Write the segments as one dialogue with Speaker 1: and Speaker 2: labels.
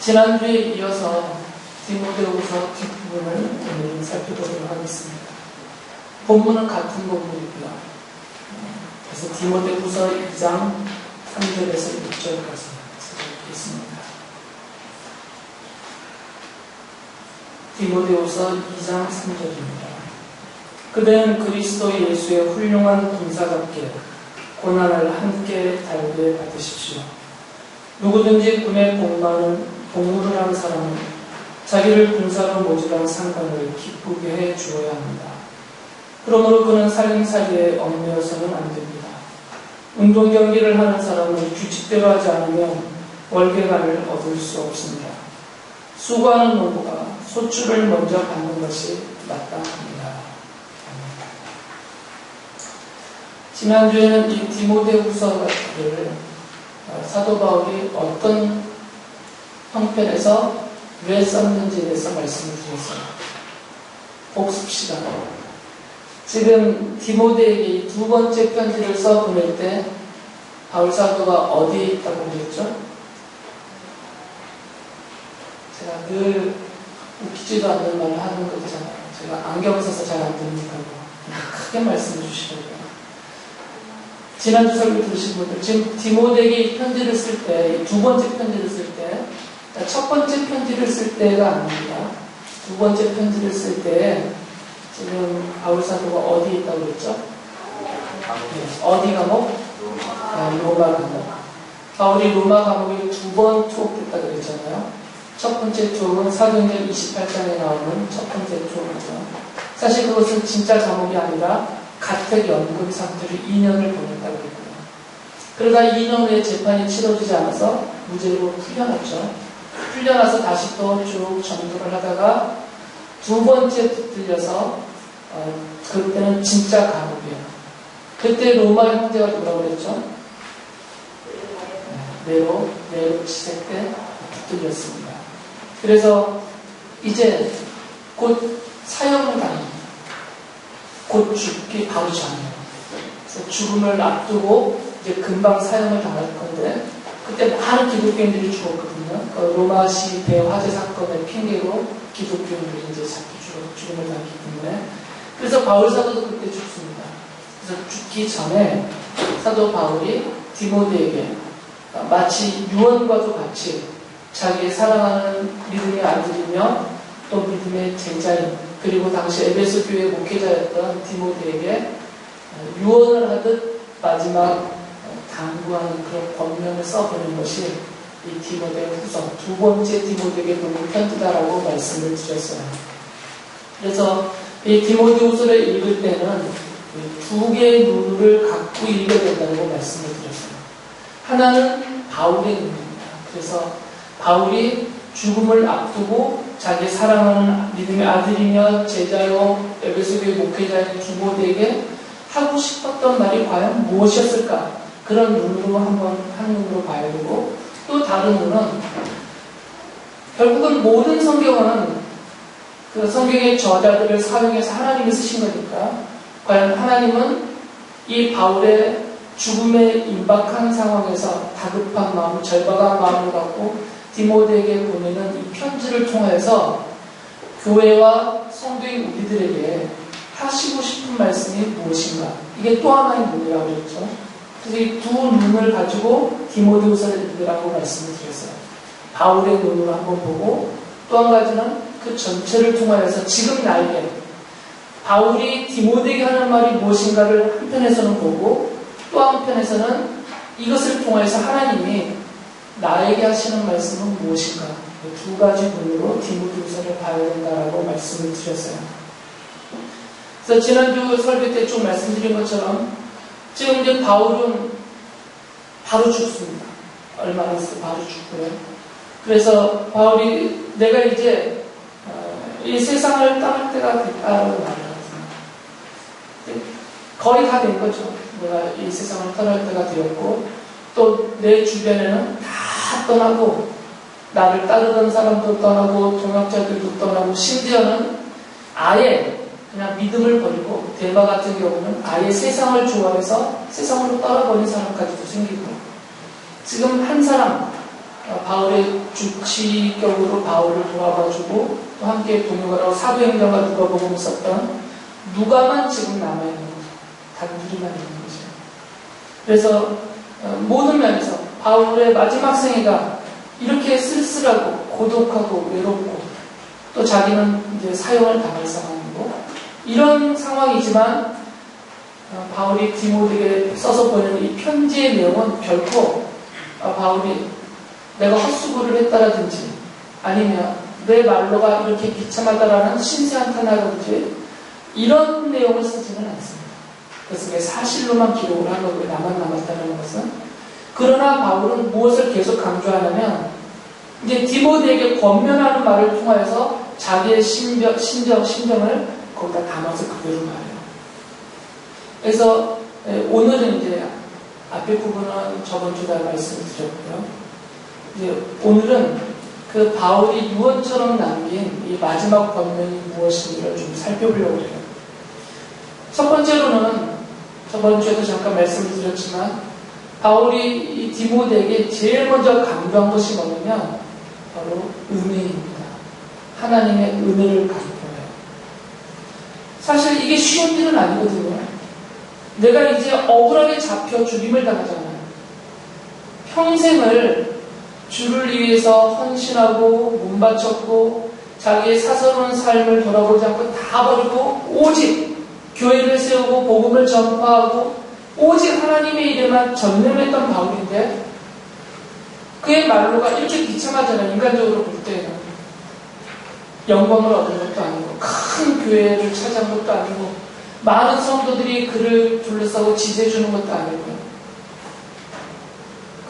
Speaker 1: 지난주에 이어서 디모데후서 뒷부분을 오늘 살펴보도록 하겠습니다. 본문은 같은 본문이고요. 그래서 디모데후서 2장 3절에서 6절까지 읽겠습니다. 디모데후서 2장 3절입니다. 그대는 그리스도 예수의 훌륭한 군사답게 고난을 함께 달게 받으십시오. 누구든지 군에 복무를 하는 사람은 자기를 군사로 모집한 상관을 기쁘게 해 주어야 합니다. 그러므로 그는 살림살이에 얽매여서는 안 됩니다. 운동 경기를 하는 사람은 규칙대로 하지 않으면 월계관을 얻을 수 없습니다. 수고하는 농부가 소출을 먼저 받는 것이 마땅합니다. 지난주에는 이 디모데후서를 사도 바울이 어떤 형편에서 왜 썼는지에 대해서 말씀을 드렸어요. 복습 시간. 지금 디모데에게 이 두 번째 편지를 써 보낼 때 바울 사도가 어디에 있다고 그랬죠? 제가 늘 웃기지도 않는 말을 하는 거 있잖아요. 제가 안경 써서 잘 안 들리니까요. 크게 말씀해 주시려고요. 지난주 설교 들으신 분들, 지금 디모데에게 편지를 쓸 때, 두 번째 편지를 쓸 때, 첫 번째 편지를 쓸 때가 아닙니다. 두 번째 편지를 쓸 때, 지금 바울 사도가 어디에 있다고 그랬죠? 네. 어디 감옥? 로마 감옥. 바울이 로마 감옥에 두 번 투옥됐다고 그랬잖아요. 첫 번째 투옥은 사도행전 28장에 나오는 첫 번째 투옥이죠. 사실 그것은 진짜 감옥이 아니라 가택연금 상태로 2년을 보냈다고 했고요. 그러다 2년 후에 재판이 치러지지 않아서 무죄로 풀려났죠. 풀려나서 다시 또 쭉 전도를 하다가 두 번째 붙들려서 그때는 진짜 감옥이에요. 그때 로마 형제가 뭐라고 그랬죠? 네로 치세 때 붙들렸습니다. 그래서 이제 곧 사형을 당합니다. 곧 죽기 바로 전이에요. 그래서 죽음을 앞두고 이제 금방 사형을 당할 건데 그때 많은 기독교인들이 죽었거든요. 그 로마시 대화재 사건의 핑계로 기독교인들이 이제 죽음을 당했기 때문에 그래서 바울 사도도 그때 죽습니다. 그래서 죽기 전에 사도 바울이 디모데에게 마치 유언과도 같이 자기의 사랑하는 믿음의 아들이며 또 믿음의 제자인 그리고 당시 에베소 교회 목회자였던 디모데에게 유언을 하듯 마지막 당부하는 그런 권면을 써보는 것이 이 디모데후서 두 번째 디모데에게 보낸 편지다라고 말씀을 드렸어요. 그래서 이 디모데후서를 읽을 때는 두 개의 눈을 갖고 읽어야 된다고 말씀을 드렸어요. 하나는 바울의 눈입니다. 그래서 바울이 죽음을 앞두고 자기 사랑하는 믿음의 아들이며 제자요 에베소 교회 목회자인 디모데에게 하고 싶었던 말이 과연 무엇이었을까? 그런 눈으로 한번 한 눈으로 봐야 되고 또 다른 눈은 결국은 모든 성경은 그 성경의 저자들을 사용해서 하나님이 쓰신 거니까 과연 하나님은 이 바울의 죽음에 임박한 상황에서 다급한 마음, 절박한 마음을 갖고 디모데에게 보내는 이 편지를 통해서 교회와 성도인 우리들에게 하시고 싶은 말씀이 무엇인가? 이게 또 하나의 눈이라고 그랬죠. 그래서 이 두 눈을 가지고 디모데후서를 읽으라고 말씀을 드렸어요. 바울의 눈으로 한번 보고 또 한 가지는 그 전체를 통하여서 지금 나에게 바울이 디모데에게 하는 말이 무엇인가를 한편에서는 보고 또 한편에서는 이것을 통해서 하나님이 나에게 하시는 말씀은 무엇인가 두 가지 눈으로 디모데후서를 봐야 된다라고 말씀을 드렸어요. 그래서 지난주 설교 때 좀 말씀드린 것처럼 지금 이제 바울은 바로 죽습니다. 얼마 안 있어 바로 죽고요. 그래서 바울이 내가 이제 이 세상을 떠날 때가 됐다라고 말하거든요. 거의 다 된 거죠. 내가 이 세상을 떠날 때가 되었고 또 내 주변에는 다 떠나고 나를 따르던 사람도 떠나고 동역자들도 떠나고 심지어는 아예 그냥 믿음을 버리고 데마 같은 경우는 아예 세상을 좋아해서 세상으로 떠나버린 사람까지도 생기고 지금 한 사람 바울의 주치격으로 바울을 돌아봐주고 또 함께 동역하라고 사도행전과 누가복음을 썼던 누가만 지금 남아있는 거죠. 단둘이만 있는 거죠. 그래서 모든 면에서 바울의 마지막 생애가 이렇게 쓸쓸하고 고독하고 외롭고 또 자기는 이제 사형을 당할 상황이고 이런 상황이지만 바울이 디모데에게 써서 보내는 이 편지의 내용은 결코 바울이 내가 헛수고를 했다라든지 아니면 내 말로가 이렇게 비참하다라는 신세한탄하든지 이런 내용을 쓰지는 않습니다. 그래서 사실로만 기록을 한 거고요. 나만 남았다는 것은. 그러나 바울은 무엇을 계속 강조하냐면 이제 디모데에게 권면하는 말을 통하여서 자기의 심정을 거기다 담아서 그대로 말해요. 그래서 오늘은 이제 앞에 부분은 저번 주에 말씀드렸고요. 이제 오늘은 그 바울이 유언처럼 남긴 이 마지막 권면이 무엇인지를 좀 살펴보려고 해요. 첫 번째로는 저번 주에도 잠깐 말씀을 드렸지만 바울이 이 디모데에게 제일 먼저 강조한 것이 뭐냐면 바로 은혜입니다. 하나님의 은혜를 강조해요. 사실 이게 쉬운 일은 아니거든요. 내가 이제 억울하게 잡혀 죽임을 당하잖아요. 평생을 주를 위해서 헌신하고 몸바쳤고 자기의 사사로운 삶을 돌아보지 않고 다 버리고 오직 교회를 세우고 복음을 전파하고 오직 하나님의 일에만 전념했던 바울인데 그의 말로가 이렇게 비참하잖아요. 인간적으로 볼 때는 영광을 얻은 것도 아니고 큰 교회를 차지한 것도 아니고 많은 성도들이 그를 둘러싸고 지지해주는 것도 아니고요.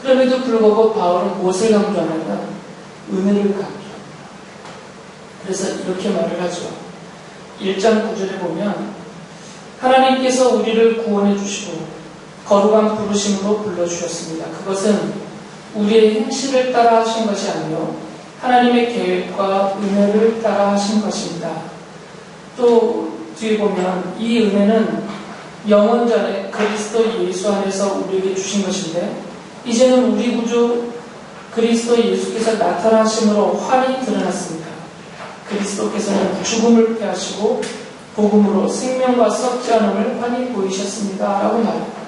Speaker 1: 그럼에도 불구하고 바울은 무엇을 강조하냐면 은혜를 강조합니다. 그래서 이렇게 말을 하죠. 1장 9절에 보면 하나님께서 우리를 구원해 주시고 거룩한 부르심으로 불러주셨습니다. 그것은 우리의 행실을 따라 하신 것이 아니요 하나님의 계획과 은혜를 따라 하신 것입니다. 또 뒤에 보면 이 은혜는 영원 전에 그리스도 예수 안에서 우리에게 주신 것인데 이제는 우리 구주 그리스도 예수께서 나타나심으로 환히 드러났습니다. 그리스도께서는 죽음을 패하시고 복음으로 생명과 썩지 않음을 환히 보이셨습니다. 라고 말합니다.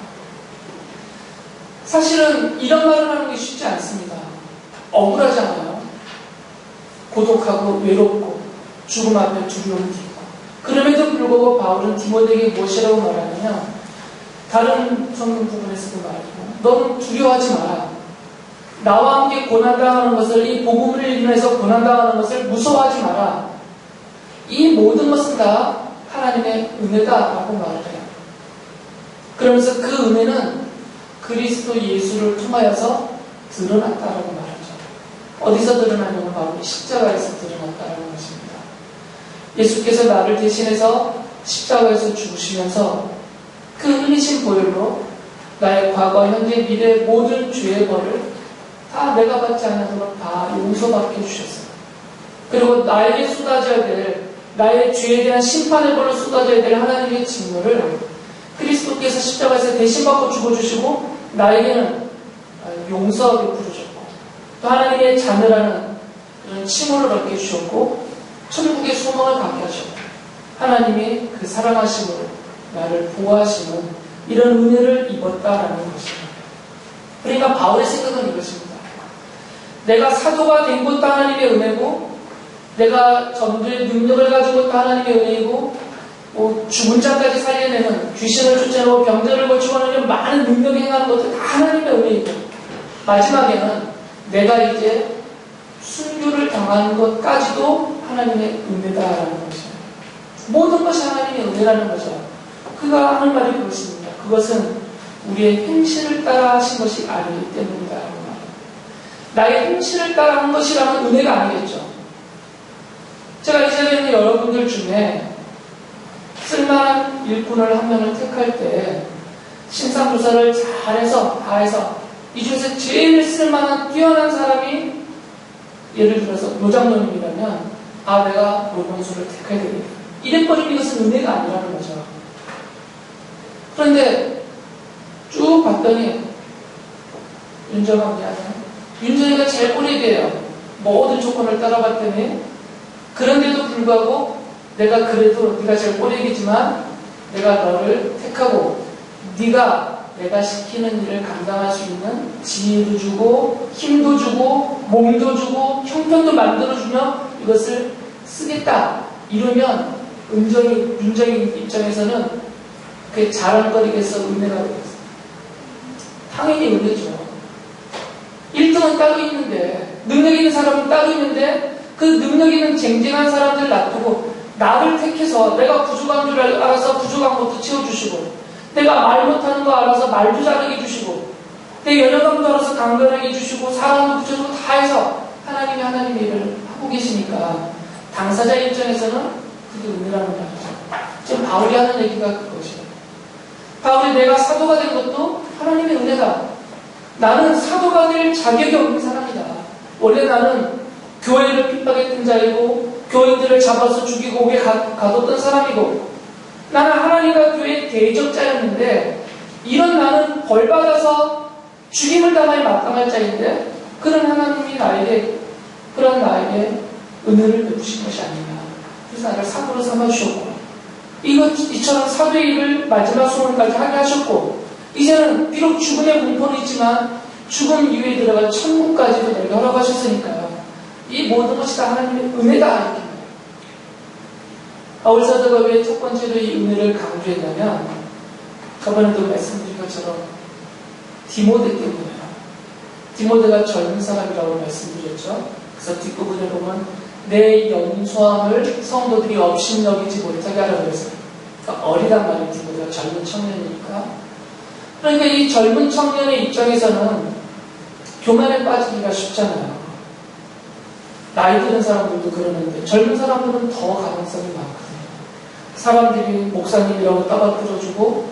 Speaker 1: 사실은 이런 말을 하는 게 쉽지 않습니다. 억울하잖아요. 고독하고 외롭고 죽음 앞에 두려움이 있고 그럼에도 불구하고 바울은 디모데에게 무엇이라고 말하냐면 다른 성경 부분에서도 말하지만 너는 두려워하지 마라. 나와 함께 고난당하는 것을 이 복음을 인해서 고난당하는 것을 무서워하지 마라. 이 모든 것은 다 하나님의 은혜다라고 말을 해요. 그러면서 그 은혜는 그리스도 예수를 통하여서 드러났다라고 말하죠. 어디서 드러나냐면 바로 십자가에서 드러났다라는 것입니다. 예수께서 나를 대신해서 십자가에서 죽으시면서 그 흘리신 보혈로 나의 과거, 현재, 미래 모든 죄의 벌을 다 내가 받지 않아도록 다 용서받게 해주셨어요. 그리고 나에게 쏟아져야 될 나의 죄에 대한 심판의 벌을 쏟아져야 될 하나님의 징표를 그리스도께서 십자가에서 대신 받고 죽어주시고 나에게는 용서하게 부르셨고 또 하나님의 자녀라는 그런 칭호를 얻게 해주셨고 천국의 소망을 갖게 하셨고 하나님이 그 사랑하심으로 나를 보호하시는 이런 은혜를 입었다라는 것입니다. 그러니까 바울의 생각은 이것입니다. 내가 사도가 된 것도 하나님의 은혜고 내가 전도의 능력을 가지고 또 하나님의 은혜이고 죽은 자까지 살려내는 귀신을 쫓아내고 병자를 고치고는 많은 능력을 행하는 것도 다 하나님의 은혜이고 마지막에는 내가 이제 순교를 당한 것까지도 하나님의 은혜다라는 것이에요. 모든 것이 하나님의 은혜라는 거죠. 그가 하는 말이 그것입니다. 그것은 우리의 행실을 따라 하신 것이 아니기 때문이다. 나의 행실을 따라 한 것이라면 은혜가 아니겠죠. 제가 이 자리에 있는 여러분들 중에 쓸만한 일꾼을 한 명을 택할 때 심사조사를 잘해서 다 해서 이 중에서 제일 쓸만한 뛰어난 사람이 예를 들어서 노장노님이라면 내가 노병수를 택해야 되겠다. 이래버리면 이것은 은혜가 아니라는 거죠. 그런데 쭉 봤더니 윤정아 미안해. 윤정이가 제일 꼬리개예요. 모든 조건을 따라봤더니 그런데도 불구하고 내가 그래도 네가 제일 꼬리개지만 내가 너를 택하고 네가 내가 시키는 일을 감당할 수 있는 지혜도 주고 힘도 주고 몸도 주고 형편도 만들어주며 이것을 쓰겠다. 이러면 윤정이 입장에서는 그게 자랑거리겠어, 은혜가 되겠어. 당연히 은혜죠. 1등은 따로 있는데, 능력 있는 사람은 따로 있는데, 그 능력 있는 쟁쟁한 사람들 놔두고 나를 택해서 내가 부족한 줄 알아서 부족한 것도 채워주시고, 내가 말 못하는 거 알아서 말도 잘하게 해주시고, 내 연약함도 알아서 강건하게 해주시고, 사랑도 붙여주고 다 해서 하나님의 일을 하고 계시니까 당사자 입장에서는 그게 은혜라는 말이죠. 지금 바울이 하는 얘기가 그것이에요. 바울이 내가 사도가 된 것도 하나님의 은혜다. 나는 사도가 될 자격이 없는 사람이다. 원래 나는 교회를 핍박했던 자이고 교인들을 잡아서 죽이고 옥에 가뒀던 사람이고 나는 하나님과 교회의 대적자였는데 이런 나는 벌받아서 죽임을 당하여 마땅할 자인데 그런 하나님이 그런 나에게 은혜를 베푸신 것이 아니냐. 그래서 나를 사도로 삼아주셨고 이처럼 사도의 일을 마지막 소원까지 하게 하셨고 이제는 비록 죽음의 공포는 있지만 죽음 이후에 들어갈 천국까지도 내게 허락하셨으니까요. 이 모든 것이 다 하나님의 은혜다. 이렇게 바울 사도가 왜 첫 번째로 이 은혜를 강조했냐면 저번에도 말씀드린 것처럼 디모데 때문이에요. 디모데가 젊은 사람이라고 말씀드렸죠. 그래서 뒷부분에 보면 내 연소함을 성도들이 업신여기지 못하게 하라고 했어요. 그러니까 어리단 말이에요. 디모데가 젊은 청년이니까. 그러니까 이 젊은 청년의 입장에서는 교만에 빠지기가 쉽잖아요. 나이 드는 사람들도 그러는데 젊은 사람들은 더 가능성이 많거든요. 사람들이 목사님이라고 떠받들어주고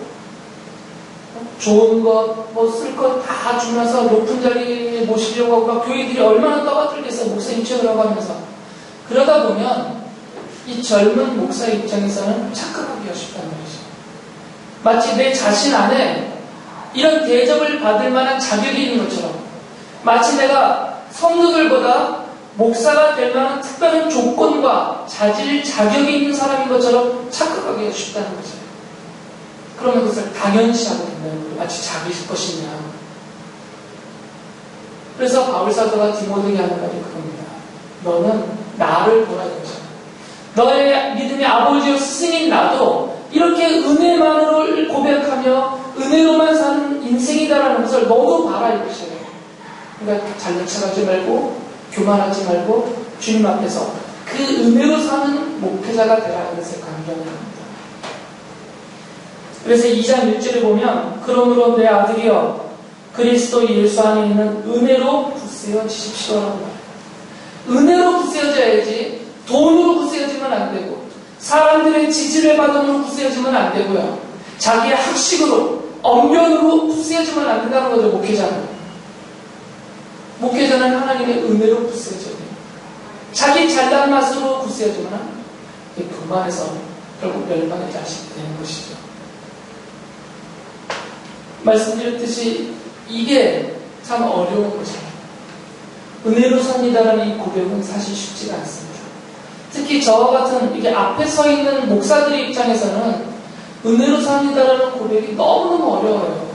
Speaker 1: 좋은 것, 쓸 것 다 주면서 높은 자리에 모시려고 하고 막 교회들이 얼마나 떠받들겠어요. 목사님 채우라고 하면서. 그러다 보면 이 젊은 목사 입장에서는 착각하기가 쉽단 말이죠. 마치 내 자신 안에 이런 대접을 받을 만한 자격이 있는 것처럼 마치 내가 성도들보다 목사가 될 만한 특별한 조건과 자격이 있는 사람인 것처럼 착각하기가 쉽다는 거죠. 그러면 그것을 당연시하게 된다는 거예요. 마치 자기 것이냐. 그래서 바울 사도가 디모데에게 하는 말이 그겁니다. 너는 나를 보라 이거죠. 너의 믿음의 아버지요 스승인 나도 이렇게 은혜만으로 고백하며 은혜로만 사는 인생이다라는 것을 너도 봐라 이것이에요. 그러니까 잘난 척하지 말고 교만하지 말고 주님 앞에서 그 은혜로 사는 목회자가 되라는 것을 강조하는 겁니다. 그래서 2장 1절에 보면 그러므로 내 아들이여 그리스도 예수 안에 있는 은혜로 굳세어지십시오라고 말해요. 은혜로 굳세어져야지 돈으로 굳세어지면 안 되고 사람들의 지지를 받음으로 굳세어지면 안 되고요. 자기의 학식으로 언변으로 굳세어지면 안 된다는 거죠. 목회자는 하나님의 은혜로 굳세어져야 돼요. 자기 잘난 맛으로 굳세어지면 교만해서 결국 멸망의 자식이 되는 것이죠. 말씀드렸듯이 이게 참 어려운 것입니다. 은혜로 삽니다라는 이 고백은 사실 쉽지가 않습니다. 특히 저와 같은 이게 앞에 서 있는 목사들의 입장에서는 은혜로 삽니다라는 고백이 너무너무 어려워요.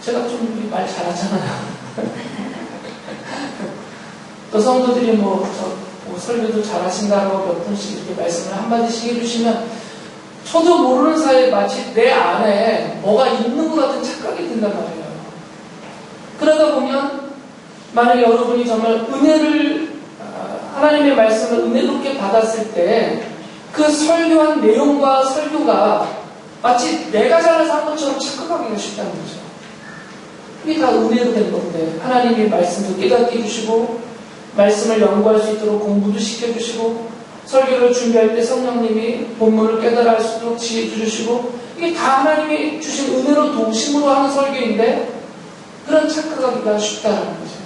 Speaker 1: 제가 좀 말 잘하잖아요. 또 성도들이 설교도 잘하신다고 몇 분씩 이렇게 말씀을 한마디씩 해주시면 저도 모르는 사이에 마치 내 안에 뭐가 있는 것 같은 착각이 든단 말이에요. 그러다 보면 만약에 여러분이 정말 하나님의 말씀을 은혜롭게 받았을 때 그 설교한 내용과 설교가 마치 내가 잘해서 한 것처럼 착각하기가 쉽다는 거죠. 이게 다 은혜로 된 건데 하나님의 말씀도 깨닫게 해주시고 말씀을 연구할 수 있도록 공부도 시켜주시고 설교를 준비할 때 성령님이 본문을 깨달아 할 수 있도록 지혜 주시고 이게 다 하나님이 주신 은혜로 도심으로 하는 설교인데 그런 착각하기가 쉽다는 거죠.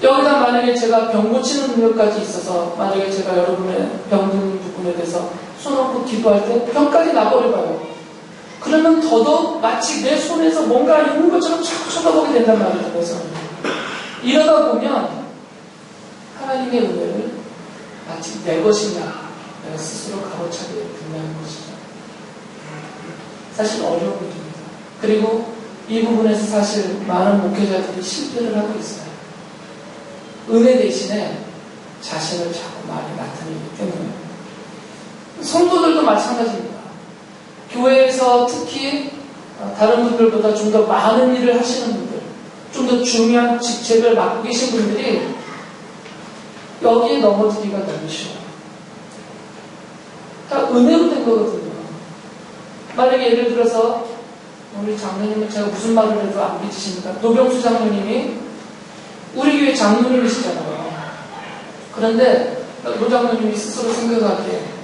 Speaker 1: 여기다 만약에 제가 병 고치는 능력까지 있어서 만약에 제가 여러분의 병든 부분에 대해서 손 얹고 기도할 때 병까지 나버려봐요. 그러면 더더욱 마치 내 손에서 뭔가 있는 것처럼 자꾸 쳐다보게 된단 말이에요. 그래서 이러다 보면 하나님의 은혜를 마치 내 것이냐 내가 스스로 가로차게 된다는 것이죠. 사실 어려운 일입니다. 그리고 이 부분에서 사실 많은 목회자들이 실패를 하고 있어요. 은혜 대신에 자신을 자꾸 많이 나타내기 때문에. 성도들도 마찬가지입니다. 교회에서 특히 다른 분들보다 좀 더 많은 일을 하시는 분들, 좀 더 중요한 직책을 맡고 계신 분들이 여기에 넘어지기가 너무 쉬워요. 다 은혜로 된 거거든요. 만약에 예를 들어서 우리 장로님은 제가 무슨 말을 해도 안 믿으십니까? 노병수 장로님이 우리 교회 장로님이시잖아요. 그런데 노 장로님이 스스로 생각하기에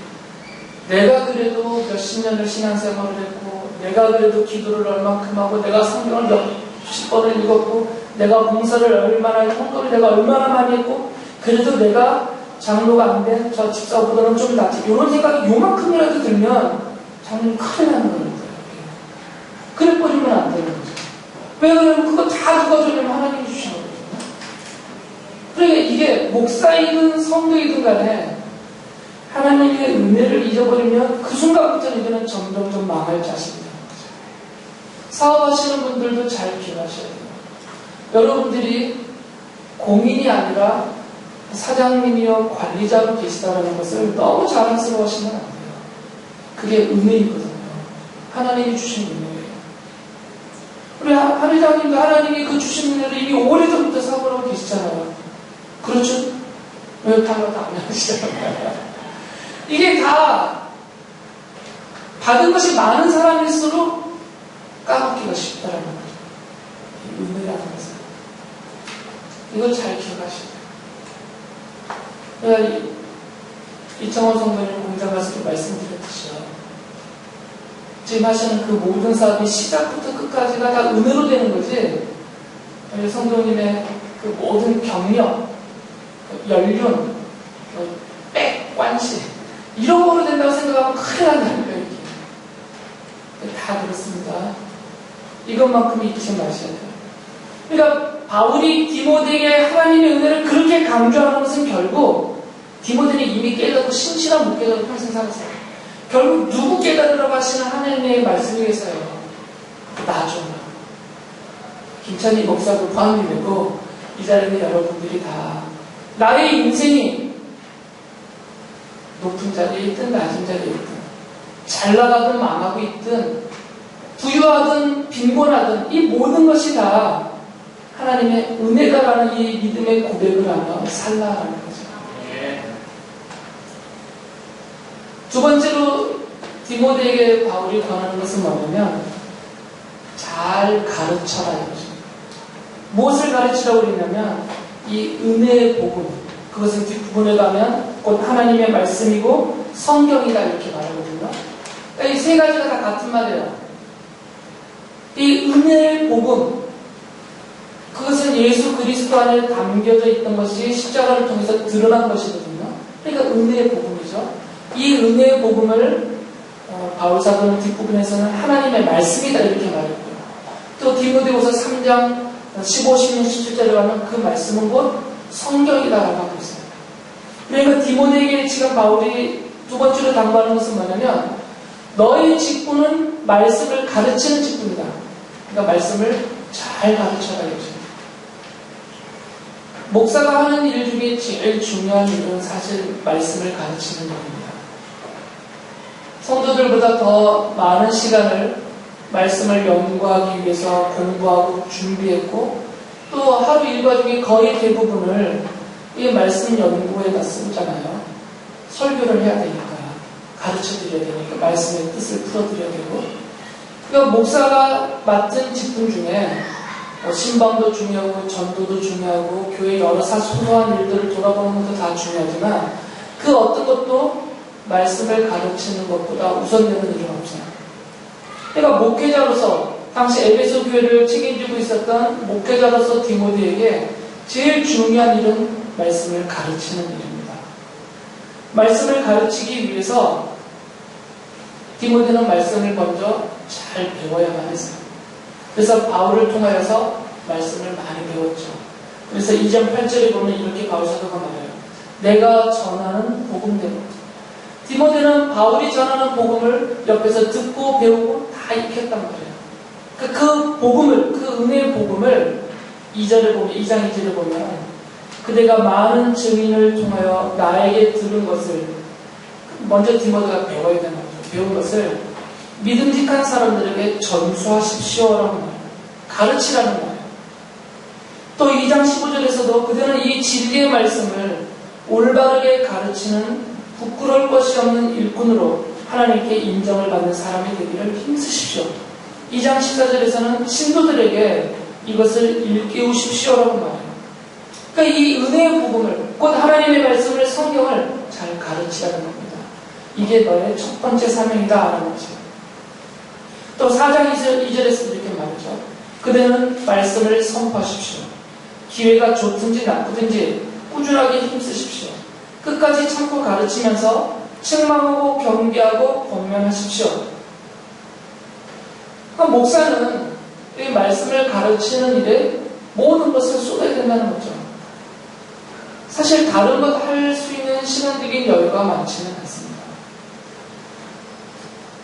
Speaker 1: 내가 그래도 몇십 년을 신앙생활을 했고 내가 그래도 기도를 얼만큼 하고 내가 성경을 몇십 번을 읽었고 내가 봉사를 얼마나 헌금을 내가 얼마나 많이 했고 그래도 내가 장로가 안 된 저 집사보다는 좀 낫지. 이런 생각이 요만큼이라도 들면 장로님 큰일 나는 거예요. 그래 버리면 안 되는 거죠. 왜 그러냐면 그거 다 누가 주냐면 하나님이 주신 거거든요. 그러니까 이게 목사이든 성도이든 간에 하나님의 은혜를 잊어버리면 그 순간부터 이들은 점점 망할 자식이 되는 거죠. 사업하시는 분들도 잘 기억하셔야 돼요. 여러분들이 공인이 아니라 사장님이요 관리자로 계시다는 것을 너무 자랑스러워하시면 안 돼요. 그게 은혜이거든요. 하나님이 주신 은혜예요. 우리 한 회장님도 하나님이 그 주신 은혜를 이미 오래전부터 사고하고 계시잖아요. 그렇죠? 왜 다만 안 하시잖아요. 이게 다 받은 것이 많은 사람일수록 까먹기가 쉽다라는 거죠. 은혜라는 것은. 이걸 잘 기억하시고. 내가 이창원 성도님 공장 가서 말씀드렸듯이요. 지금 하시는 그 모든 사업이 시작부터 끝까지가 다 은혜로 되는 거지. 성도님의 그 모든 경력, 연륜, 빽, 관시 이런 거로 된다고 생각하면 큰일 난다는 거예요. 다 그렇습니다. 이것만큼 잊지 마셔야 돼요. 그러니까 바울이 디모데에게 하나님의 은혜를 그렇게 강조하는 것은 결국 디모데는 이미 깨닫고 신실한 목회자로 평생 살았어요. 결국 누구 깨달으라고 하시는 하나님의 말씀 위해서요. 나죠. 김찬희 목사도 포함이 되고 이 자리에 있는 여러분들이 다 나의 인생이 높은 자리에 있든 낮은 자리에 있든 잘 나가든 망하고 있든 부유하든 빈곤하든 이 모든 것이 다 하나님의 은혜다라는 이 믿음의 고백을 하며 살라라는 거죠. 두 번째로 디모데에게 바울이 권하는 것은 뭐냐면 잘 가르쳐라 이거죠. 무엇을 가르치라고 그러냐면 이 은혜의 복음, 그것은 뒷부분에 가면 곧 하나님의 말씀이고 성경이다 이렇게 말하거든요. 그러니까 이 세 가지가 다 같은 말이에요. 이 은혜의 복음, 그것은 예수 그리스도 안에 담겨져 있던 것이 십자가를 통해서 드러난 것이거든요. 그러니까 은혜의 복음이죠. 이 은혜의 복음을 바울 사도는 뒷부분에서는 하나님의 말씀이다 이렇게 말했고요. 또 디모데후서 3장 15, 16, 17절에 가면 그 말씀은 곧 성경이다라고 하고 있어요. 그러니까 디모데에게 지금 바울이 두 번째로 당부하는 것은 뭐냐면 너의 직분은 말씀을 가르치는 직분이다. 그러니까 말씀을 잘 가르쳐라 이거죠. 목사가 하는 일 중에 제일 중요한 일은 사실 말씀을 가르치는 일입니다. 성도들보다 더 많은 시간을 말씀을 연구하기 위해서 공부하고 준비했고 또 하루 일과 중에 거의 대부분을 이 말씀 연구에다 쓰잖아요. 설교를 해야 되니까 가르쳐드려야 되니까 말씀의 뜻을 풀어드려야 되고 그러니까 목사가 맡은 직분 중에 신방도 중요하고 전도도 중요하고 교회 여러 소소한 일들을 돌아보는 것도 다 중요하지만 그 어떤 것도 말씀을 가르치는 것보다 우선되는 일은 없어요. 그러니까 목회자로서 당시 에베소 교회를 책임지고 있었던 목회자로서 디모데에게 제일 중요한 일은 말씀을 가르치는 일입니다. 말씀을 가르치기 위해서 디모데는 말씀을 먼저 잘 배워야만 했어요. 그래서 바울을 통하여서 말씀을 많이 배웠죠. 그래서 2장 8절에 보면 이렇게 바울 사도가 말해요. 내가 전하는 복음대로. 디모데는 바울이 전하는 복음을 옆에서 듣고 배우고 다 익혔단 말이에요. 그 복음을, 그 은혜의 복음을 2절에 보면, 2장 2절에 보면 그대가 많은 증인을 통하여 나에게 들은 것을 먼저 디모데가 배워야 되는 거죠. 배운 것을 믿음직한 사람들에게 전수하십시오라고 말해요. 가르치라는 거예요. 또 2장 15절에서도 그대는 이 진리의 말씀을 올바르게 가르치는 부끄러울 것이 없는 일꾼으로 하나님께 인정을 받는 사람이 되기를 힘쓰십시오. 2장 14절에서는 신도들에게 이것을 일깨우십시오라고 말해요. 그러니까 이 은혜의 복음을, 곧 하나님의 말씀을, 성경을 잘 가르치라는 겁니다. 이게 너의 첫 번째 사명이다 라는 거죠. 또 4장 2절에서 이렇게 말하죠. 그대는 말씀을 선포하십시오. 기회가 좋든지 나쁘든지 꾸준하게 힘쓰십시오. 끝까지 참고 가르치면서 책망하고 경계하고 권면하십시오. 그러니까 목사는 이 말씀을 가르치는 일에 모든 것을 쏟아야 된다는 거죠. 사실 다른 것 할 수 있는 시간적인 여유가 많지는 않습니다.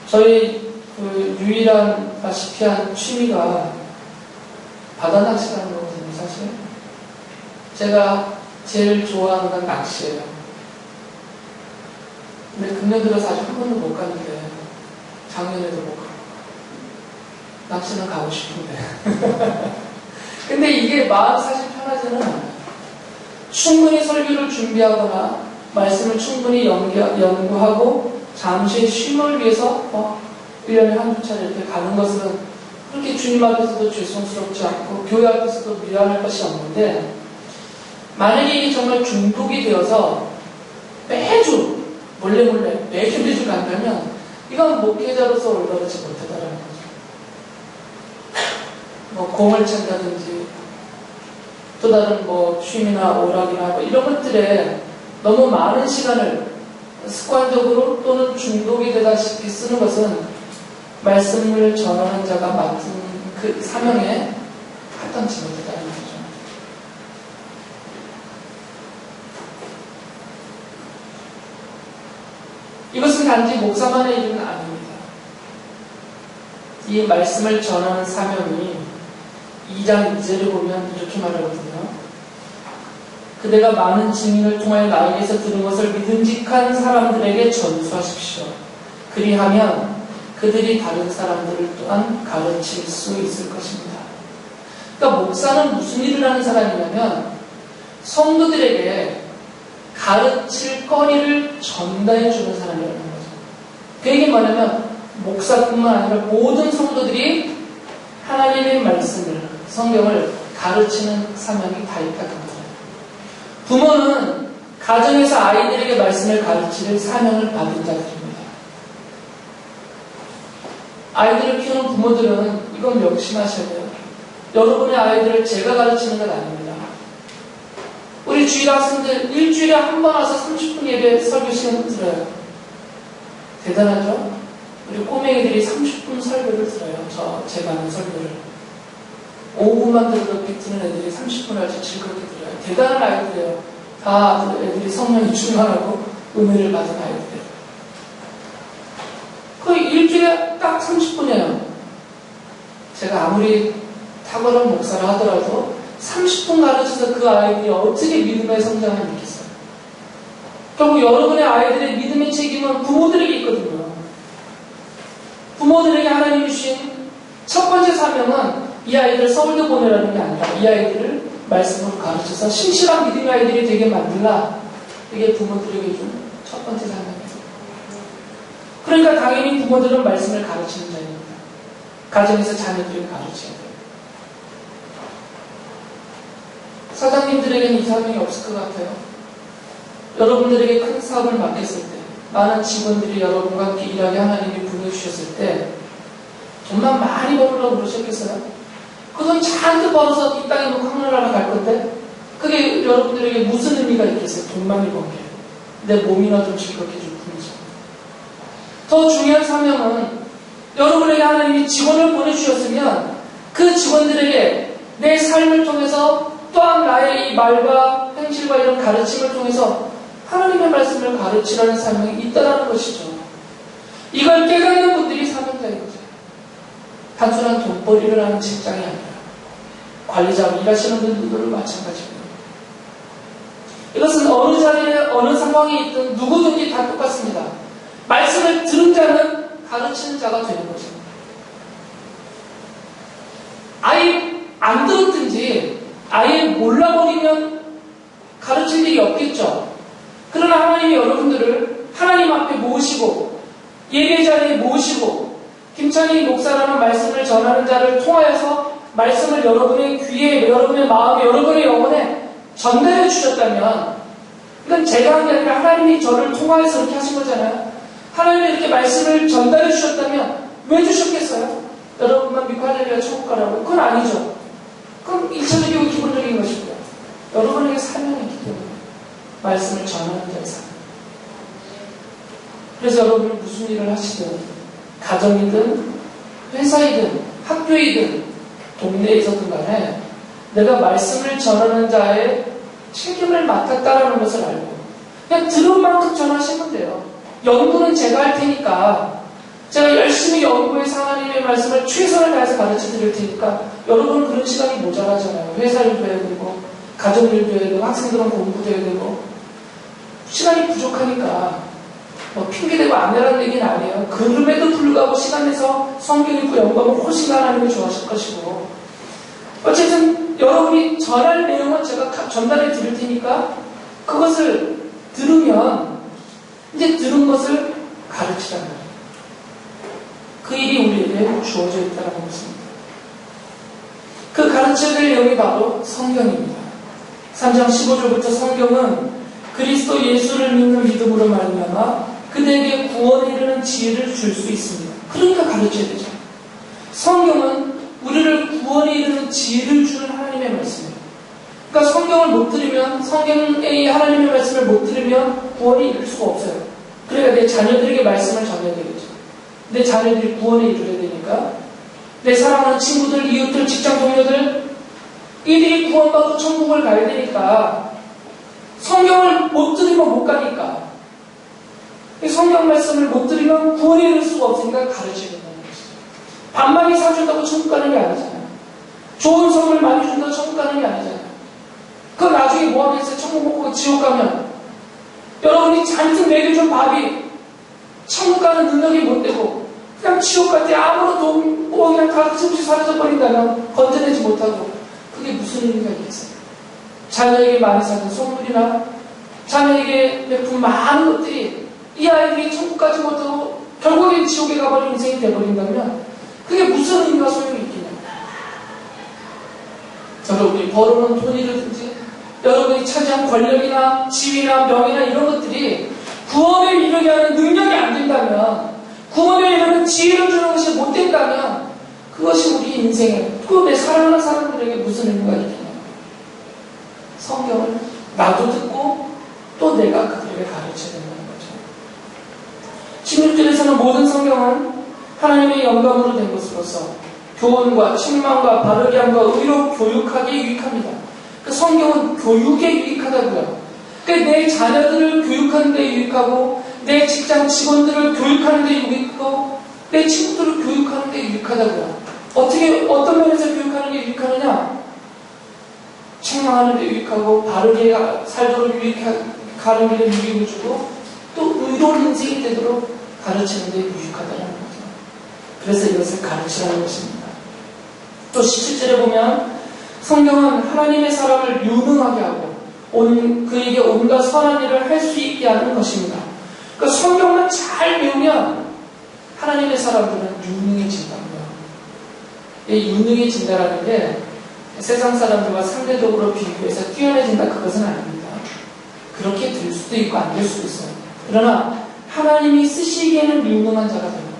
Speaker 1: 저희 유일한 다시피 한 취미가 바다 낚시라는 거거든요, 사실. 제가 제일 좋아하는 건 낚시예요. 근데 금년 들어서 아직 한 번도 못 갔는데, 작년에도 못 가고. 낚시는 가고 싶은데. 근데 이게 마음 사실 편하지는 않아요. 충분히 설교를 준비하거나, 말씀을 충분히 연구하고, 잠시 쉼을 위해서 1년에 한두 차례 이렇게 가는 것은 그렇게 주님 앞에서도 죄송스럽지 않고, 교회 앞에서도 미안할 것이 없는데, 만약에 이게 정말 중독이 되어서 매주 몰래 매주 간다면 이건 목회자로서 올바르지 못하다라는 거죠. 공을 찬다든지 또 다른 취미나 오락이나 이런 것들에 너무 많은 시간을 습관적으로 또는 중독이 되다시피 쓰는 것은 말씀을 전하는 자가 맡은 그 사명에 합당치 못하다는 거죠. 이것은 단지 목사만의 일은 아닙니다. 이 말씀을 전하는 사명이 2장 2절에 보면 이렇게 말하거든요. 그대가 많은 증인을 통하여 나에게서 들은 것을 믿음직한 사람들에게 전수하십시오. 그리하면 그들이 다른 사람들을 또한 가르칠 수 있을 것입니다. 그러니까 목사는 무슨 일을 하는 사람이냐면 성도들에게 가르칠 거리를 전달해 주는 사람이라는 거죠. 그 얘기는 뭐냐면 목사뿐만 아니라 모든 성도들이 하나님의 말씀을, 성경을 가르치는 사명이 다 있다는 거죠. 부모는 가정에서 아이들에게 말씀을 가르치는 사명을 받은 자들입니다. 아이들을 키우는 부모들은 이건 명심하셔야 돼요. 여러분의 아이들을 제가 가르치는 건 아닙니다. 우리 주일 학생들 일주일에 한 번 와서 30분 예배 설교 시간 들어요. 대단하죠? 우리 꼬맹이들이 30분 설교를 들어요. 제가 하는 설교를. 5분만 들어도 뱉는 애들이 30분 아주 즐겁게 들어요. 대단한 아이들이에요. 다 애들이 성령이 충만하고 은혜를 받은 아이들이에요. 그 일주일에 딱 30분이에요. 제가 아무리 탁월한 목사를 하더라도 30분 가르쳐서 그 아이들이 어떻게 믿음의 성장을 일으켰어요. 결국 여러분의 아이들의 믿음의 책임은 부모들에게 있거든요. 부모들에게 하나님이 주신 첫 번째 사명은 이 아이들을 서울대 보내라는 게 아니라 이 아이들을 말씀으로 가르쳐서 신실한 믿음의 아이들이 되게 만들라. 이게 부모들에게 준 첫 번째 사명이에요. 그러니까 당연히 부모들은 말씀을 가르치는 자입니다. 가정에서 자녀들을 가르쳐야 돼요. 사장님들에게는 이 사명이 없을 것 같아요. 여러분들에게 큰 사업을 맡겼을 때, 많은 직원들이 여러분과 함께 일하게 하나님이 보내주셨을 때 돈만 많이 벌으려고 그러셨겠어요? 그 돈 잔뜩 벌어서 이 땅에 놓고 하늘나라 갈 건데 그게 여러분들에게 무슨 의미가 있겠어요? 돈 많이 번 게. 내 몸이나 좀 즐겁게 해줄 뿐이죠. 더 중요한 사명은 여러분에게 하나님이 직원을 보내주셨으면 그 직원들에게 내 삶을 통해서 또한 나의 이 말과 행실과 이런 가르침을 통해서 하나님의 말씀을 가르치라는 사명이 있다는 것이죠. 이걸 깨닫는 분들이 사명자인 거죠. 단순한 돈벌이를 하는 직장이 아니라 관리자로 일하시는 분들도 마찬가지입니다. 이것은 어느 자리에 어느 상황에 있든 누구든지 다 똑같습니다. 말씀을 들은 자는 가르치는 자가 되는 거죠. 아예 안 들었든지 아예 몰라버리면 가르칠 일이 없겠죠. 그러나 하나님이 여러분들을 하나님 앞에 모으시고 예배 자리에 모으시고 김찬희 목사라는 말씀을 전하는 자를 통하여서 말씀을 여러분의 귀에, 여러분의 마음에, 여러분의 영혼에 전달해 주셨다면 이건 제가 한 게 아니라 하나님이 저를 통하여서 이렇게 하신 거잖아요. 하나님이 이렇게 말씀을 전달해 주셨다면 왜 주셨겠어요? 여러분만 믿고 할렐루야 천국 가라고? 그건 아니죠. 그건 일차적이고 기본적인 것이고요. 여러분에게 사명이 있기 때문에 말씀을 전하는 자의 사명. 그래서 여러분이 무슨 일을 하시든 가정이든 회사이든 학교이든 동네에 있었든 간에 내가 말씀을 전하는 자의 책임을 맡았다라는 것을 알고 그냥 들은 만큼 전하시면 돼요. 연구는 제가 할 테니까 제가 열심히 연구해서 하나님의 말씀을 최선을 다해서 가르쳐 드릴 테니까 여러분은 그런 시간이 모자라잖아요. 회사 일도 해야 되고 가정 일도 해야 되고 학생들은 공부도 해야 되고 시간이 부족하니까 뭐 핑계대고 안 내라는 얘기는 아니에요. 그럼에도 불구하고 시간 내서 성경 읽고 연구하면 훨씬 하나님이 좋아하실 것이고 어쨌든 여러분이 전할 내용은 제가 전달해 드릴 테니까 그것을 들으면 이제 들은 것을 가르치라는 거예요. 그 일이 우리에게 주어져 있다는 것입니다. 그 가르쳐야 될 내용이 바로 성경입니다. 3장 15절부터 성경은 그리스도 예수를 믿는 믿음으로 말미암아 그대에게 구원에 이르는 지혜를 줄 수 있습니다. 그러니까 가르쳐야 되죠. 성경은 우리를 구원에 이르는 지혜를 주는 하나님의 말씀이에요. 그러니까 성경을 못 들으면 성경의 하나님의 말씀을 못 들으면 구원에 이를 수가 없어요. 그러니까 내 자녀들에게 말씀을 전해야 되겠죠. 내 자녀들이 구원에 이르러야 되니까 내 사랑하는 친구들, 이웃들, 직장 동료들 이들이 구원받고 천국을 가야 되니까 성경을 못 들으면 못 가니까 성경 말씀을 못 들으면 구원에 이를 수가 없으니까 가르쳐야 된다는 것이죠. 밥 많이 사준다고 천국 가는 게 아니잖아요. 좋은 선물 많이 준다고 천국 가는 게 아니잖아요. 그럼 나중에 뭐 하겠어요? 천국 못 가고 지옥 가면 여러분이 잔뜩 먹여준 밥이 천국 가는 능력이 못 되고 그냥 지옥 갈 때 아무런 도움 그냥 가르침없이 사라져 버린다면 건져내지 못하고 그게 무슨 의미가 있겠어요? 자녀에게 많이 사는 선물이나 자녀에게 베푼 많은 것들이 이 아이들이 천국 가지 못하고 결국엔 지옥에 가버린 인생이 되어버린다면 그게 무슨 의미가 소용이 있겠냐. 여러분이 벌어놓은 돈이라든지 여러분이 차지한 권력이나 지위나 명예나 이런 것들이 구원에 이르게 하는 능력이 안 된다면 구원에 이르는 지혜를 주는 것이 못 된다면 그것이 우리 인생에 또 내 사랑하는 사람들에게 무슨 의미가 있겠냐. 성경을 나도 듣고 또 내가 그들에게 가르쳐야 된다는 거죠. 16절에서는 모든 성경은 하나님의 영감으로 된 것으로서 교훈과 책망과 바르게 함과 의로 교육하기에 유익합니다. 그 성경은 교육에 유익하다고요. 그러니까 내 자녀들을 교육하는 데 유익하고 내 직장 직원들을 교육하는 데 유익하고 내 친구들을 교육하는 데 유익하다고요. 어떤 면에서 교육하는 게 유익하느냐? 책망하는 데 유익하고 바르게 살도록 가는 길에 유익을 주고 또 의로운 인생이 되도록 가르치는 데 유익하다는 거죠. 그래서 이것을 가르치라는 것입니다. 또 17절에 보면 성경은 하나님의 사람을 유능하게 하고 그에게 온갖 선한 일을 할 수 있게 하는 것입니다. 그러니까 성경만 잘 배우면 하나님의 사람들은 유능해진다고요. 이 유능해진다라는 게 세상 사람들과 상대적으로 비교해서 뛰어내진다 그것은 아닙니다. 그렇게 될 수도 있고 안 될 수도 있어요. 그러나 하나님이 쓰시기에는 유능한 자가 되는 거죠.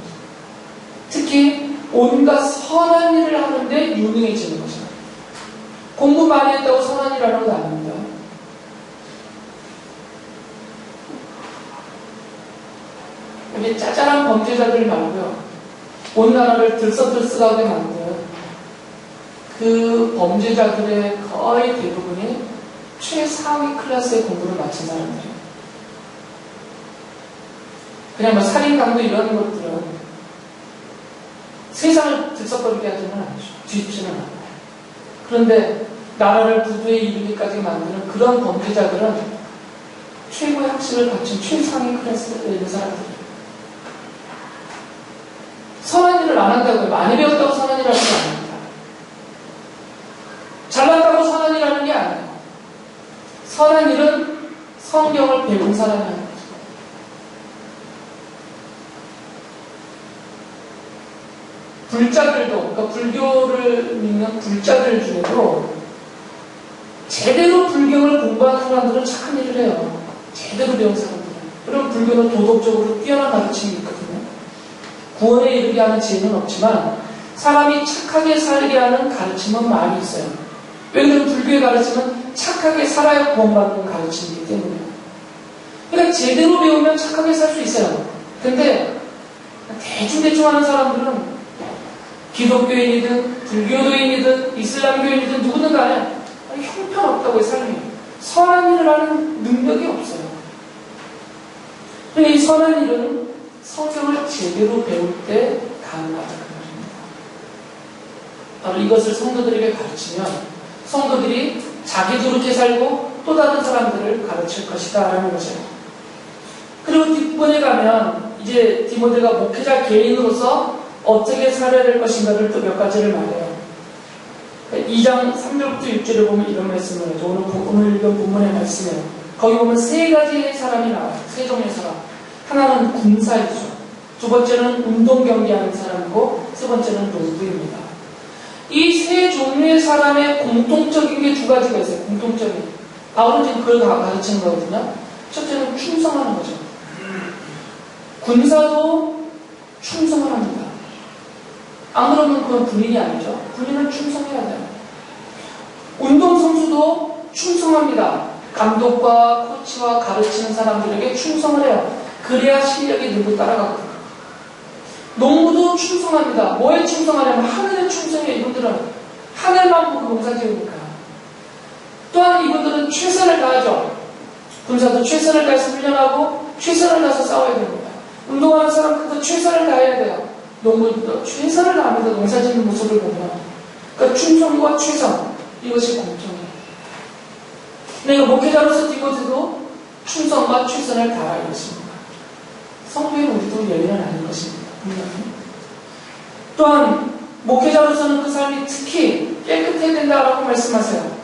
Speaker 1: 특히 온갖 선한 일을 하는데 유능해지는 거죠. 공부 많이 했다고 선한 일 하는 건 아닙니다. 우리 짜잘한 범죄자들 말고요. 온 나라를 들썩들썩하게 만든 그 범죄자들의 거의 대부분이 최상위 클래스의 공부를 마친 사람들이에요. 그냥 뭐 살인강도 이런 것들은 세상을 들썩거리게 하지는 않죠. 뒤집지는 않아요. 그런데 나라를 부도에 이르기까지 만드는 그런 범죄자들은 최고의 학식을 갖춘 최상위 클래스에 있는 사람들이에요. 선한 일을 안 한다고요. 많이 배웠다고 선한 일을 하는 게 아닙니다. 잘났다고 선한 일을 하는 게 아니에요. 선한 일은 성경을 배운 사람이 하는 거죠. 불자들도, 그러니까 불교를 믿는 불자들 중에도 제대로 불경을 공부한 사람들은 착한 일을 해요. 제대로 배운 사람들은. 그럼 불교는 도덕적으로 뛰어난 가르침이 있거든요. 구원에 이르게 하는 지혜는 없지만 사람이 착하게 살게 하는 가르침은 많이 있어요. 왜냐하면 불교의 가르침은 착하게 살아야 구원받는 가르침이기 때문에. 그러니까 제대로 배우면 착하게 살 수 있어요. 근데 대충대충 하는 사람들은 기독교인이든 불교도인이든 이슬람교인이든 누구든 간에 형편없다고요. 삶이. 선한 일을 하는 능력이 없어요. 그러니까 이 선한 일은 성경을 제대로 배울 때 가능하다 그 말입니다. 바로 이것을 성도들에게 가르치면 성도들이 자기도 그렇게 살고 또 다른 사람들을 가르칠 것이다 라는 것이에요. 그리고 뒷부분에 가면 이제 디모데가 목회자 개인으로서 어떻게 살아야 될 것인가를 또 몇 가지를 말해요. 2장 3절부터 6절에 보면 이런 말씀을 해요. 오늘 읽은 본문의 말씀이에요. 거기 보면 세 가지의 사람이 나와요. 세 종의 사람. 하나는 군사이죠. 두 번째는 운동 경기하는 사람이고 세 번째는 농부입니다. 이 세 종류의 사람의 공통적인 게 두 가지가 있어요. 공통적인. 바울은 지금 그걸 가르치는 거거든요. 첫째는 충성하는 거죠. 군사도 충성을 합니다. 안 그러면 그건 군인이 아니죠. 군인은 충성해야 돼요. 운동선수도 충성합니다. 감독과 코치와 가르치는 사람들에게 충성을 해요. 그래야 실력이 늘고 따라가거든요. 농부도 충성합니다. 뭐에 충성하냐면 하늘에 충성해요. 이분들은 하늘만 보고 농사 지으니까. 또한 이분들은 최선을 다하죠. 군사도 최선을 다해서 훈련하고 최선을 다해서 싸워야 됩니다. 운동하는 사람들도 최선을 다해야 돼요. 농부도 최선을 다하면서 농사 짓는 모습을 보면 그러니까 충성과 최선 이것이 공통이에요. 내가 목회자로서 디모데도 충성과 최선을 다하고 있습니다. 성도인 우리도 예외는 아닌 것입니다. 분명히. 또한 목회자로서는 그 삶이 특히 깨끗해야 된다라고 말씀하세요.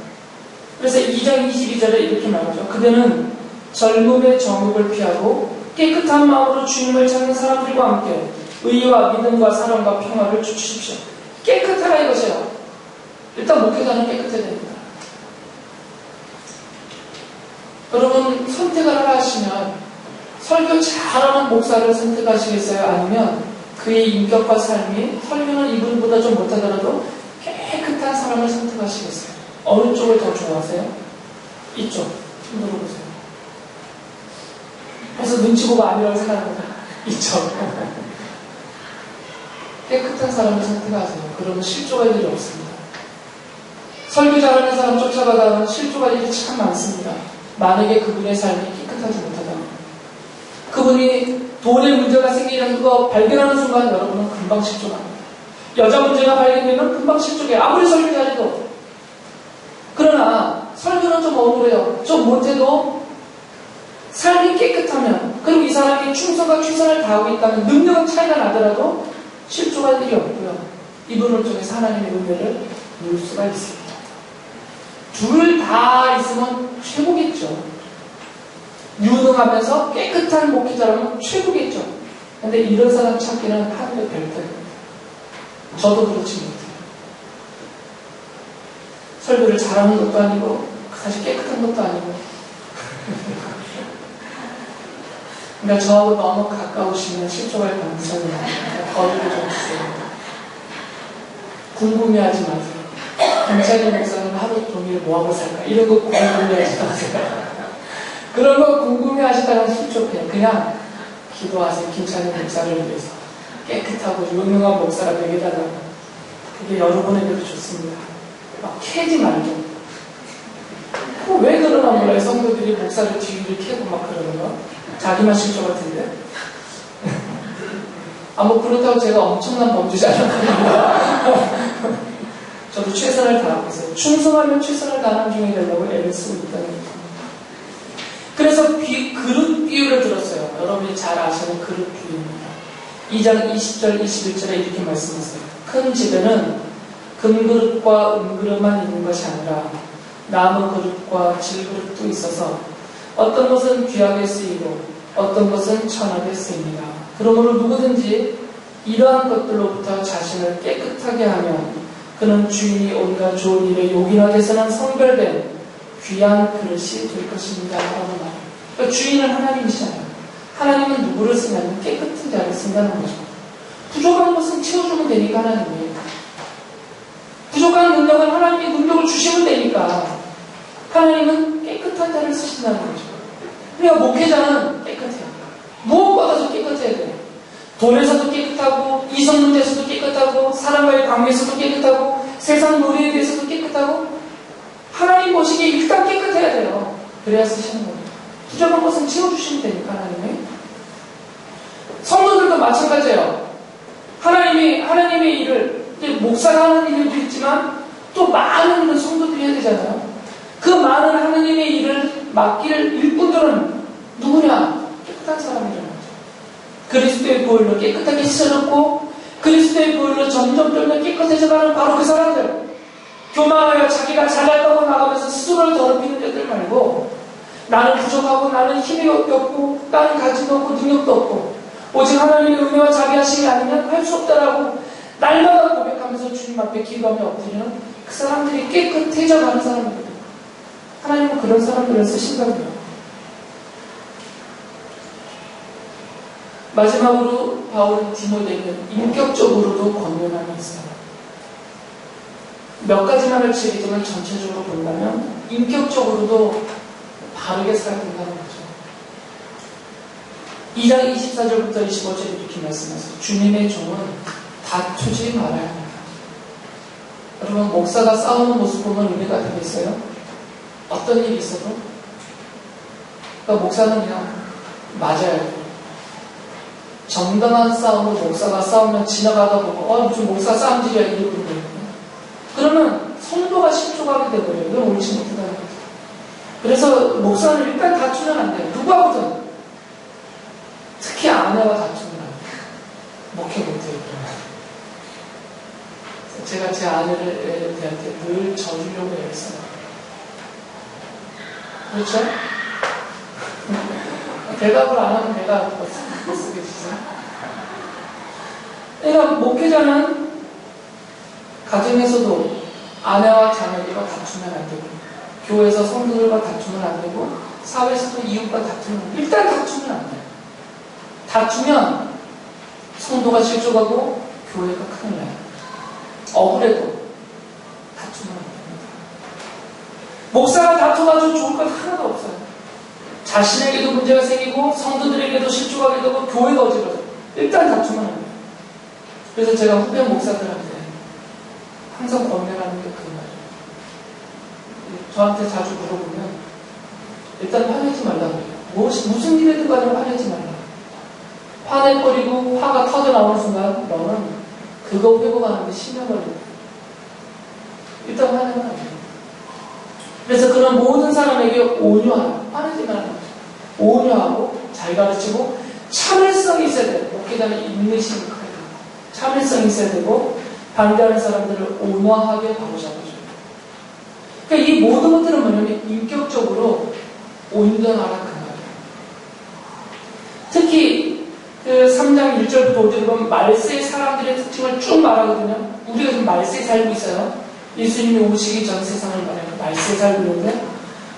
Speaker 1: 그래서 2장 22절에 이렇게 말하죠. 그대는 젊음의 정욕을 피하고 깨끗한 마음으로 주님을 찾는 사람들과 함께 의와 믿음과 사랑과 평화를 주십시오. 깨끗하라 이것이에요. 일단 목회자는 깨끗해야 됩니다. 여러분 선택을 하라 하시면 설교 잘하는 목사를 선택하시겠어요? 아니면 그의 인격과 삶이 설교는 이분보다 좀 못하더라도 깨끗한 사람을 선택하시겠어요? 어느 쪽을 더 좋아하세요? 이쪽. 물어보세요. 그래서 눈치 보고 아니라고 생각합니다. 이쪽. 깨끗한 사람을 선택하세요. 그러면 실족할 일이 없습니다. 설교 잘하는 사람 쫓아가다가는 실족할 일이 참 많습니다. 만약에 그분의 삶이 깨끗하지 못하다면 그분이 돈에 문제가 생기는 거 발견하는 순간 여러분은 금방 실족합니다. 여자 문제가 발견되면 금방 실족해요. 아무리 설교 잘해도. 그러나 설교는 좀 억울해요. 좀 못해도 삶이 깨끗하면 그리고 이 사람이 충성과 최선을 다하고 있다면 능력은 차이가 나더라도 실족할 일이 없고요. 이분을 통해서 하나님의 은혜를 누릴 수가 있습니다. 둘 다 있으면 최고겠죠. 유능하면서 깨끗한 목회자라면 최고겠죠. 근데 이런 사람 찾기는 하늘의 별따기입니다. 저도 그렇지 못해요. 설교를 잘하는 것도 아니고 사실 깨끗한 것도 아니고 그러니까 저하고 너무 가까우시면 실족할 가능성이 많아요. 거리를 좀 주세요. 궁금해하지 마세요. 김찬희 목사님 하루 종일 뭐하고 살까? 이런 거 궁금해하지 마세요. 그런 거 궁금해하시다가 실족해요. 그냥 기도하세요. 김찬희 목사를 위해서. 깨끗하고 유명한 목사가 되게달라고. 그게 여러분에게도 좋습니다. 막 캐지 말고. 왜 그러나 몰라요. 성도들이 목사를 뒤를 캐고 막 그러는 거. 자기만 실조 같은데. 그렇다고 제가 엄청난 범죄자는 아닙니다. 저도 최선을 다하고 있어요. 충성하면 최선을 다하는 중에 되려고 애를 쓰고 있다는 거예요. 그래서 그릇 비유를 들었어요. 여러분이 잘 아시는 그릇 비유입니다. 2장 20절, 21절에 이렇게 말씀하세요. 큰 집에는 금그릇과 은그릇만 있는 것이 아니라 나무 그릇과 질그릇도 있어서 어떤 것은 귀하게 쓰이고 어떤 것은 천하게 쓰입니다. 그러므로 누구든지 이러한 것들로부터 자신을 깨끗하게 하면 그는 주인이 온갖 좋은 일에 요긴하게 해서는 성별된 귀한 그릇이 될 것입니다. 라고 말해요. 그러니까 주인은 하나님이시잖아요. 하나님은 누구를 쓰냐면 깨끗한 자를 쓴다는 거죠. 부족한 것은 채워주면 되니까 하나님이. 부족한 능력은 하나님이 능력을 주시면 되니까 하나님은 깨끗한 자를 쓰신다는 거죠. 그러니까 목회자는 깨끗해요. 무엇보다도 깨끗해야 돼요. 돈에서도 깨끗하고 이성 문제에서도 깨끗하고 사람과의 관계에서도 깨끗하고 세상 노래에 대해서도 깨끗하고 하나님 보시기에 일단 깨끗해야 돼요. 그래야 쓰시는 거예요. 부족한 것은 채워주시면 되니까 하나님이. 성도들도 마찬가지예요. 하나님의 일을 목사가 하는 일도 있지만 또 많은 성도들이 해야 되잖아요. 그 많은 하나님의 일을 맡길 일꾼들은 누구냐? 깨끗한 사람이라는 거죠. 그리스도의 보혈로 깨끗하게 씻어졌고 그리스도의 보혈로 점점 깨끗해져가는 바로 그 사람들. 교만하여 자기가 잘났다고 나가면서 스스로를 더럽히는 자들 말고 나는 부족하고 나는 힘이 없고 나는 가지도 없고 능력도 없고 오직 하나님의 은혜와 자비하심이 아니면 할 수 없다라고 날마다 고백하면서 주님 앞에 기도하며 엎드리는 그 사람들이 깨끗해져가는 사람들입니다. 하나님은 그런 사람들을 쓰신다고요. 마지막으로 바울은 디모데에게 인격적으로도 권면함이 있어요. 몇 가지만 을 제기지만 전체적으로 본다면 인격적으로도 바르게 살아야 된다는 거죠. 2장 24절부터 25절에 이렇게 말씀하세요. 주님의 종은 다투지 말아야 합니다. 여러분 목사가 싸우는 모습 보면 은혜가 되겠어요? 어떤 일이 있어도? 그러니까 목사는 그냥 맞아야 돼요. 정당한 싸움을 목사가 싸우면 지나가다 보고 무슨 목사 싸움질이야 이러고 그러거든요. 그러면 성도가 실족하게 되버려요. 이건 옳지 못하다는 거죠. 그래서 목사는 일단 다투면 안 돼요. 누구하고든. 특히 아내와 다투면 안 돼요. 목회 못해요. 제가 제 아내를 대할 때 늘 져주려고 애써요. 그렇죠? 대답을 안 하면 내가 쓰게 주세요. 그러니까 목회자는 가정에서도 아내와 자녀들과 다투면 안 되고 교회에서 성도들과 다투면 안 되고 사회에서도 이웃과 다투면 일단 다투면 안 돼요. 다투면 성도가 실족하고 교회가 큰일 나요. 억울해도 다투면 안 됩니다. 목사가 다투가지고 좋을 건 하나도 없어요. 자신에게도 문제가 생기고 성도들에게도 실족하게 되고 교회가 어지러워요. 일단 다투면 안 돼요. 그래서 제가 후배 목사들한테 항상 권면하는 게 그 말이에요. 저한테 자주 물어보면 일단 화내지 말라고 해요. 무슨 일이든 간에 화내지 말라. 화내버리고 화가 터져 나오는 순간 너는 그거 회복하는데 10년 걸린다. 일단 화내면 안 돼요. 그래서 그런 모든 사람에게 온유하라. 화내지 말라는 거죠. 온유하고 잘 가르치고 참을성이 있어야 돼요. 목회자는 인내심이 커야 돼요. 참을성이 있어야 되고 반대하는 사람들을 온화하게 바로잡아줘요. 그러니까 이 모든 것들은 뭐냐면 인격적으로 온전하라 그 말이에요. 특히 그 3장 1절부터 5절에 보면 말세의 사람들의 특징을 쭉 말하거든요. 우리가 지금 말세에 살고 있어요. 예수님이 오시기 전 세상을 말해요. 말세에 살고 있는데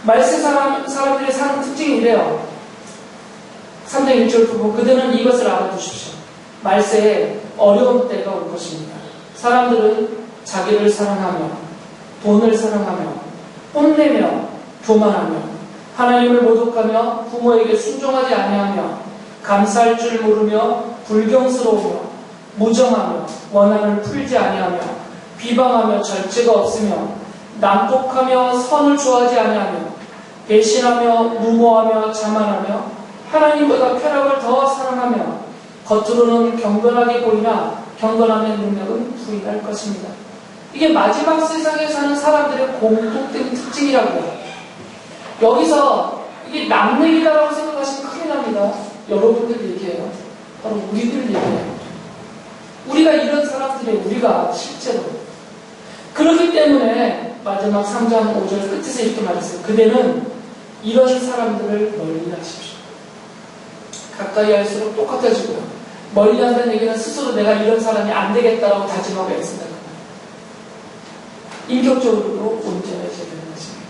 Speaker 1: 말세 사람들의 사는 특징이 이래요. 3장 1절부터 보면 그들은 이것을 알아두십시오. 말세에 어려운 때가 올 것입니다. 사람들은 자기를 사랑하며 돈을 사랑하며 뽐내며 교만하며 하나님을 모독하며 부모에게 순종하지 아니하며 감사할 줄 모르며 불경스러우며 무정하며 원한을 풀지 아니하며 비방하며 절제가 없으며 난폭하며 선을 좋아하지 아니하며 배신하며 무모하며 자만하며 하나님보다 쾌락을 더 사랑하며 겉으로는 경건하게 보이나 경건함의 능력은 부인할 것입니다. 이게 마지막 세상에 사는 사람들의 공통된 특징이라고요. 여기서 이게 남 얘기다라고 생각하시면 큰일 납니다. 여러분들 얘기해요. 바로 우리들 얘기해요. 우리가 이런 사람들이에요. 우리가 실제로. 그렇기 때문에 마지막 3장 5절 끝에서 이렇게 말했어요. 그대는 이런 사람들을 멀리 하십시오. 가까이 할수록 똑같아지고요. 멀리 한다는 얘기는 스스로 내가 이런 사람이 안 되겠다라고 다짐하고 있습니다. 인격적으로도 온전해져야 되는 것입니다.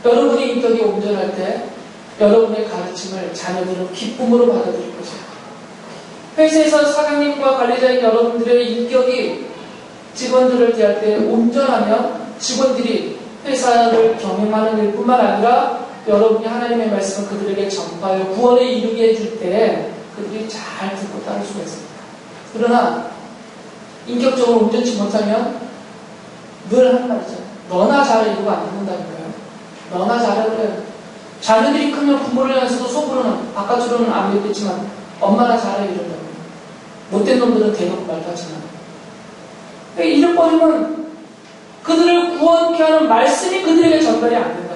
Speaker 1: 여러분의 인격이 온전할 때 여러분의 가르침을 자녀들은 기쁨으로 받아들일 것이에요. 회사에서 사장님과 관리자인 여러분들의 인격이 직원들을 대할 때 온전하면 직원들이 회사를 경영하는 일뿐만 아니라 여러분이 하나님의 말씀을 그들에게 전파하여 구원에 이르게 해줄 때 그들이 잘 듣고 따를 수가 있습니다. 그러나 인격적으로 온전치 못하면 늘 하는 말이죠. 너나 잘해 이러고 안 듣는다니까요. 너나 잘해 그래요. 자녀들이 크면 부모를 향해서도 속으로는 바깥으로는 안 믿겠지만 엄마나 잘해 이런다고요. 못된 놈들은 대놓고 말도 하지만 이런 버리면 그들을 구원케 하는 말씀이 그들에게 전달이 안 된다고요.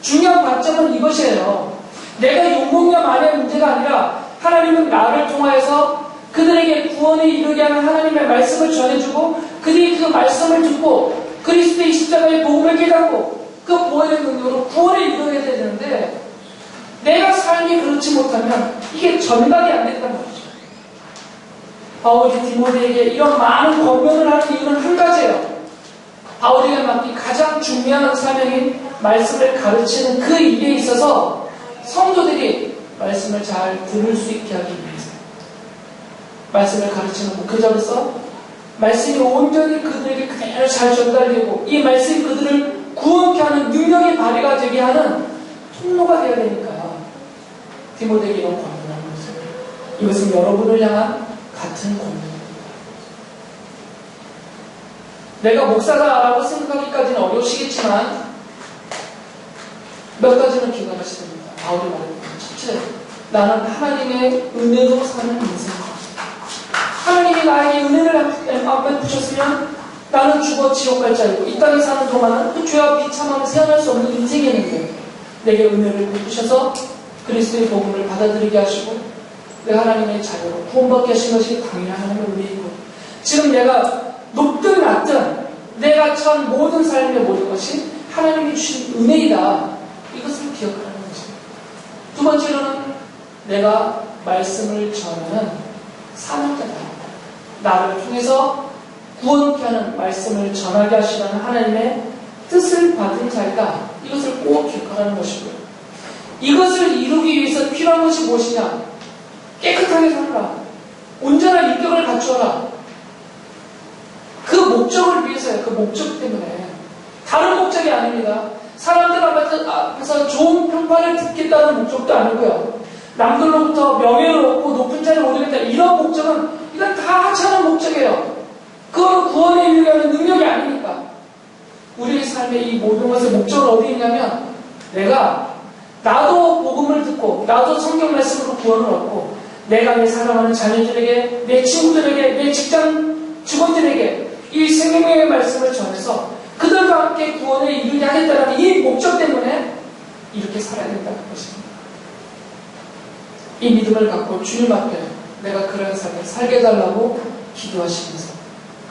Speaker 1: 중요한 관점은 이것이에요. 내가 용공력 안의 문제가 아니라 하나님은 나를 통하여서 그들에게 구원에 이르게 하는 하나님의 말씀을 전해주고 그들이 그 말씀을 듣고 그리스도의 십자가의 복음을 깨닫고 그 보혈의 능력으로 구원에 이르게 되는데 내가 삶이 그렇지 못하면 이게 전달이 안 된단 말이죠. 바울이 디모데에게 이런 많은 권면을 하는 이유는 한 가지예요. 바울에게 맡긴 가장 중요한 사명인 말씀을 가르치는 그 일에 있어서 성도들이 말씀을 잘 들을 수 있게 하기 위해서 말씀을 가르치는 목회자로서 말씀이 온전히 그들에게 그대로 잘 전달되고 이 말씀이 그들을 구원케 하는 능력의 발휘가 되게 하는 통로가 되어야 되니까 디모데에게 이런 권면을 하는 거죠. 이것은 여러분을 향한 같은 권면입니다. 내가 목사다라고 생각하기까지는 어려우시겠지만 몇 가지는 기억하셔야 됩니다. 바울이 말합니다. 첫째, 나는 하나님의 은혜로 사는 인생이다. 하나님이 나에게 은혜를 앞에 부셨으면 나는 죽어 지옥 갈 자이고 이 땅에 사는 동안은 그 죄와 비참함을 헤어날 수 없는 인생이었는데 내게 은혜를 베푸셔서 그리스도의 복음을 받아들이게 하시고 내 하나님의 자녀로 구원받게 하신 것이 당연히 하나님의 은혜이고 지금 내가 높든 낮든 내가 처한 모든 삶의 모든 것이 하나님이 주신 은혜이다. 이것을 기억하는 것입니다. 두 번째로는 내가 말씀을 전하는 사명자다. 나를 통해서 구원케 하는 말씀을 전하게 하시라는 하나님의 뜻을 받은 자이다. 이것을 꼭 기억하는 것이고요. 이것을 이루기 위해서 필요한 것이 무엇이냐? 깨끗하게 살아라. 온전한 인격을 갖추어라. 그 목적을 위해서요. 그 목적 때문에. 다른 목적이 아닙니다. 사람들 앞에서 좋은 평판을 듣겠다는 목적도 아니고요. 남들로부터 명예를 얻고 높은 자리에 오르겠다. 이런 목적은 이건 다 하찮은 목적이에요. 그건 구원에 이르게 하는 능력이 아니니까. 우리의 삶의 이 모든 것의 목적은 어디 있냐면 나도 복음을 듣고 나도 성경 말씀으로 구원을 얻고 내가 내 사랑하는 자녀들에게 내 친구들에게 내 직장 직원들에게 이 생명의 말씀을 전해서 그들과 함께 구원에 이르게 하겠다는 이 목적 때문에 이렇게 살아야 된다는 것입니다. 이 믿음을 갖고 주님 앞에 내가 그런 삶을 살게 해달라고 기도하시면서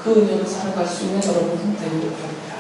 Speaker 1: 그 은혜로 살아갈 수 있는 여러분 되기를 바랍니다.